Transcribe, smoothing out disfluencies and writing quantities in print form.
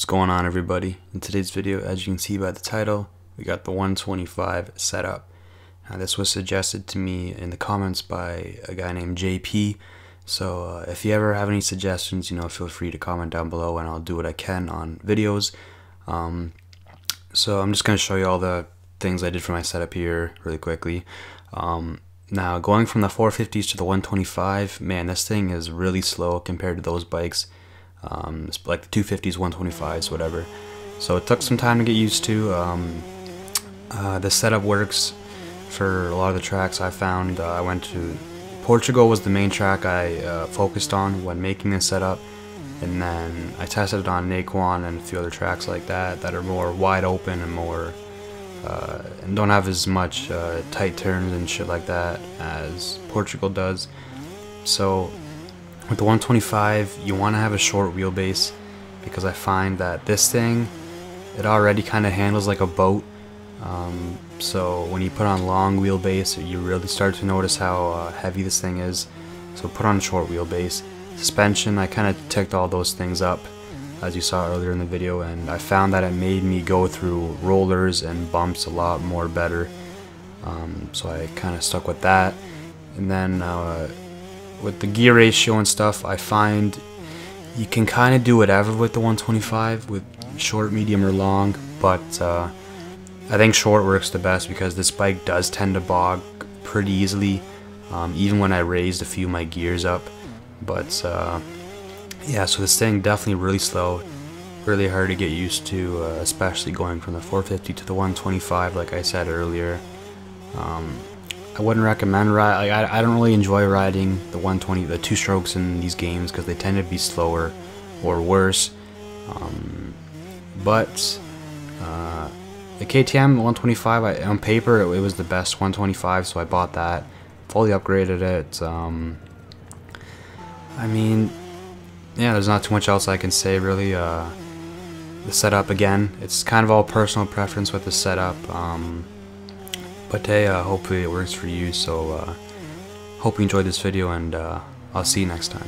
What's going on, everybody? In today's video, as you can see by the title, we got the 125 setup. Now, this was suggested to me in the comments by a guy named JP. So if you ever have any suggestions, feel free to comment down below and I'll do what I can on videos. So I'm just going to show you all the things I did for my setup here really quickly. Now, going from the 450s to the 125, man, this thing is really slow compared to those bikes. It's like the 250s, 125s, whatever. So it took some time to get used to. The setup works for a lot of the tracks I found. I went to Portugal was the main track I focused on when making this setup, and then I tested it on Naquan and a few other tracks like that are more wide open and more and don't have as much tight turns and shit like that as Portugal does. So with the 125, you want to have a short wheelbase, because I find that this thing, it already kind of handles like a boat. So when you put on long wheelbase, you really start to notice how heavy this thing is. So put on a short wheelbase. Suspension, I kind of ticked all those things up, as you saw earlier in the video, and I found that it made me go through rollers and bumps a lot more better. So I kind of stuck with that. And then with the gear ratio and stuff, I find you can kind of do whatever with the 125, with short, medium, or long, but I think short works the best because this bike does tend to bog pretty easily, even when I raised a few of my gears up. But yeah, so this thing definitely really slow, really hard to get used to, especially going from the 450 to the 125, like I said earlier. I wouldn't recommend I don't really enjoy riding the 120, the two strokes in these games, because they tend to be slower or worse. But the KTM 125, on paper it was the best 125, so I bought that, fully upgraded it. I mean, yeah, there's not too much else I can say really. The setup, again, it's kind of all personal preference with the setup. But hey, hopefully it works for you. So hope you enjoyed this video, and I'll see you next time.